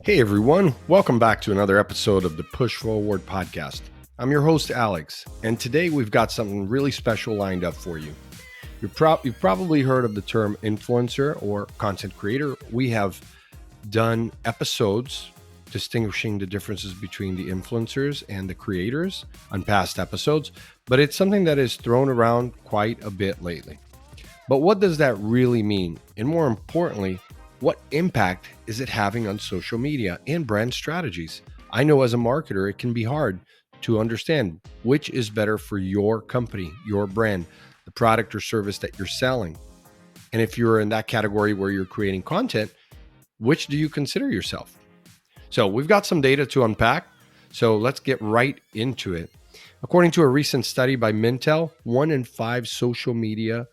Hey everyone, welcome back to another episode of the Push Forward podcast. I'm your host, Alex, and today we've got something really special lined up for you. You've probably heard of the term influencer or content creator. We have done episodes distinguishing the differences between the influencers and the creators on past episodes, but it's something that is thrown around quite a bit lately. But what does that really mean? And more importantly, what impact is it having on social media and brand strategies? I know as a marketer, it can be hard to understand which is better for your company, your brand, the product or service that you're selling. And if you're in that category where you're creating content, which do you consider yourself? So we've got some data to unpack. So let's get right into it. According to a recent study by Mintel, 1 in 5 social media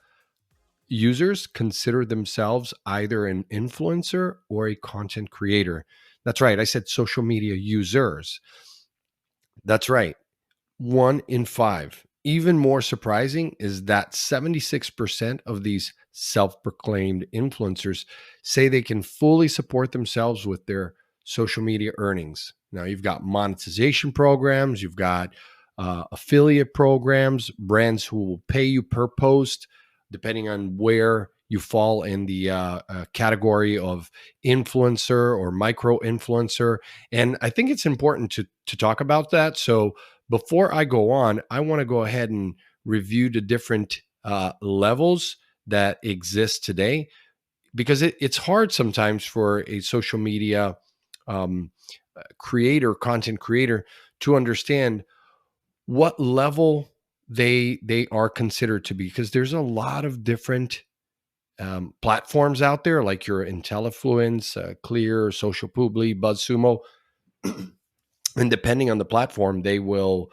users consider themselves either an influencer or a content creator. That's right. I said social media users. That's right. 1 in 5. Even more surprising is that 76% of these self-proclaimed influencers say they can fully support themselves with their social media earnings. Now, you've got monetization programs, you've got affiliate programs, brands who will pay you per post, depending on where you fall in the category of influencer or micro influencer. And I think it's important to talk about that. So before I go on, I want to go ahead and review the different levels that exist today, because it's hard sometimes for a social media content creator, to understand what level they are considered to be, because there's a lot of different platforms out there, like your IntelliFluence, Clear, Social Publi, BuzzSumo, and depending on the platform, they will,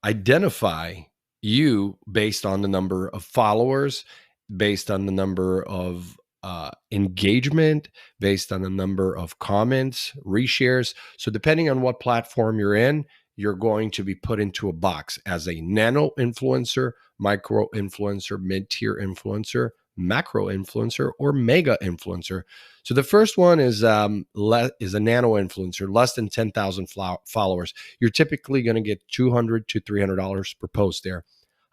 identify you based on the number of followers, based on the number of engagement, based on the number of comments, reshares. So depending on what platform you're in, you're going to be put into a box as a nano influencer, micro influencer, mid-tier influencer, macro influencer, or mega influencer. So the first one is a nano influencer, less than 10,000 followers. You're typically going to get $200 to $300 per post there.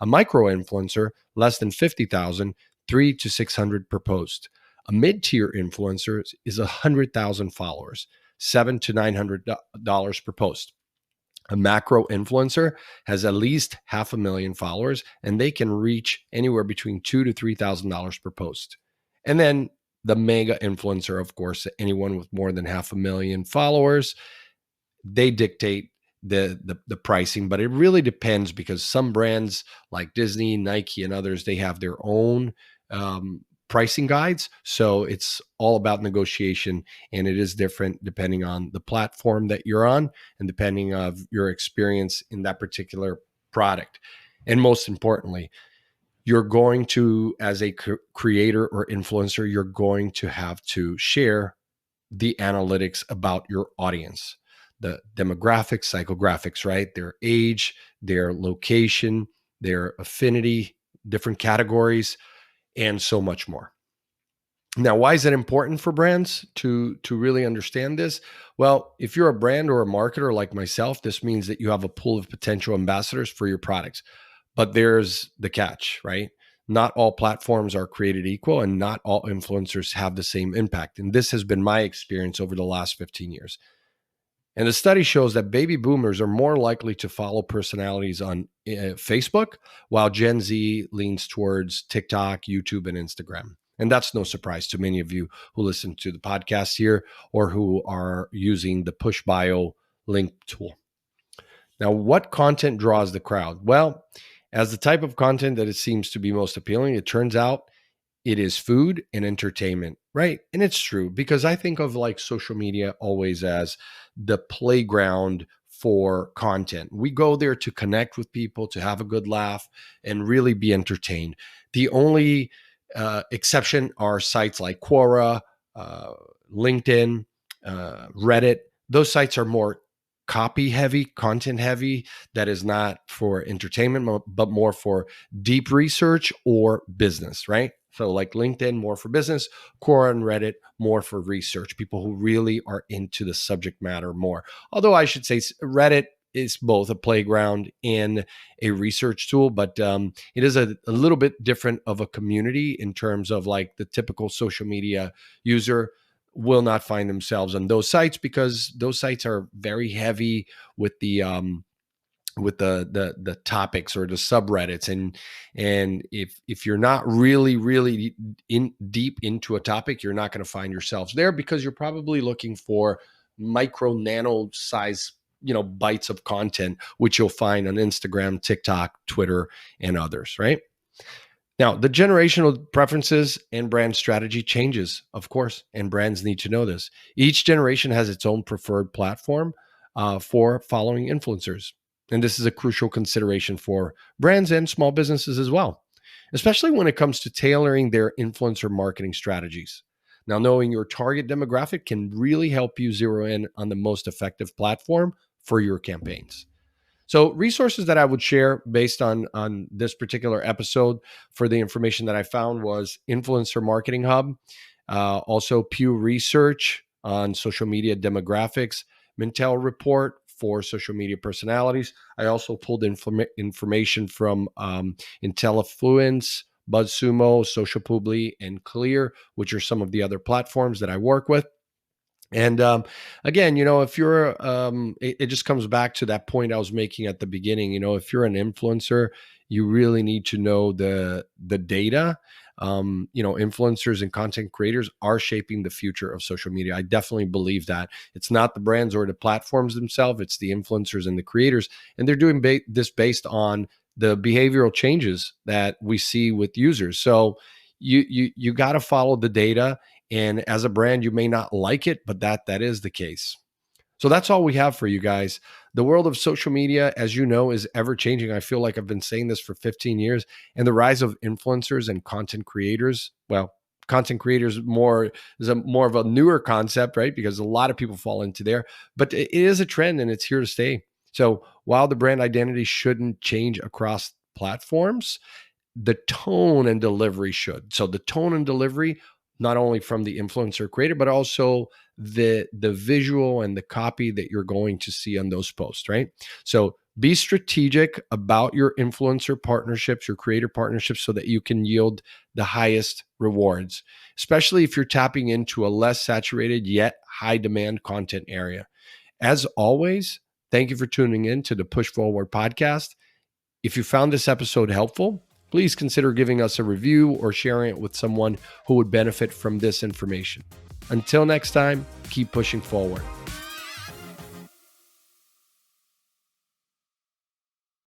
A micro influencer, less than 50,000, $300 to $600 per post. A mid-tier influencer is 100,000 followers, $700 to $900 per post. A macro influencer has at least 500,000 followers, and they can reach anywhere between $2,000 to $3,000 per post. And then the mega influencer, of course, anyone with more than 500,000 followers, they dictate the pricing, but it really depends, because some brands like Disney, Nike, and others, they have their own pricing guides. So it's all about negotiation, and it is different depending on the platform that you're on and depending of your experience in that particular product. And most importantly, you're going to, as a creator or influencer, you're going to have to share the analytics about your audience, the demographics, psychographics, right? Their age, their location, their affinity, different categories, and so much more. Now, why is it important for brands to really understand this? Well, if you're a brand or a marketer like myself, this means that you have a pool of potential ambassadors for your products. But there's the catch, right? Not all platforms are created equal, and not all influencers have the same impact. And this has been my experience over the last 15 years. And the study shows that baby boomers are more likely to follow personalities on Facebook, while Gen Z leans towards TikTok, YouTube, and Instagram. And that's no surprise to many of you who listen to the podcast here or who are using the Push Bio link tool. Now, what content draws the crowd? Well, as the type of content that it seems to be most appealing, it turns out it is food and entertainment, right? And it's true, because I think of like social media always as the playground for content. We go there to connect with people, to have a good laugh, and really be entertained. The only exception are sites like Quora, LinkedIn, Reddit. Those sites are more copy heavy, content heavy, that is not for entertainment, but more for deep research or business, right? So like LinkedIn, more for business, Quora and Reddit, more for research, people who really are into the subject matter more. Although I should say Reddit is both a playground and a research tool, but it is a little bit different of a community in terms of like the typical social media user will not find themselves on those sites because those sites are very heavy with the topics or the subreddits, and if you're not really in deep into a topic, you're not going to find yourselves there because you're probably looking for micro nano size bites of content, which you'll find on Instagram, TikTok, Twitter, and others, right? Now, the generational preferences and brand strategy changes, of course, and brands need to know this. Each generation has its own preferred platform for following influencers. And this is a crucial consideration for brands and small businesses as well, especially when it comes to tailoring their influencer marketing strategies. Now, knowing your target demographic can really help you zero in on the most effective platform for your campaigns. So resources that I would share based on this particular episode for the information that I found was Influencer Marketing Hub, also Pew Research on social media demographics, Mintel Report for social media personalities. I also pulled information from IntelliFluence, BuzzSumo, Social Publi, and Clear, which are some of the other platforms that I work with. And again, if you're, it just comes back to that point I was making at the beginning. If you're an influencer, you really need to know the data. Influencers and content creators are shaping the future of social media. I definitely believe that. It's not the brands or the platforms themselves; it's the influencers and the creators, and they're doing this based on the behavioral changes that we see with users. So you got to follow the data, and as a brand, you may not like it, but that is the case. So that's all we have for you guys. The world of social media, as you know, is ever changing. I feel like I've been saying this for 15 years, and the rise of influencers and content creators. Well, content creators is more of a newer concept, right? Because a lot of people fall into there, but it is a trend and it's here to stay. So while the brand identity shouldn't change across platforms, the tone and delivery should. So the tone and delivery, not only from the influencer creator, but also the visual and the copy that you're going to see on those posts, right? So be strategic about your influencer partnerships, your creator partnerships, so that you can yield the highest rewards, especially if you're tapping into a less saturated yet high demand content area. As always, thank you for tuning in to the Push Forward podcast. If you found this episode helpful, please consider giving us a review or sharing it with someone who would benefit from this information. Until next time, keep pushing forward.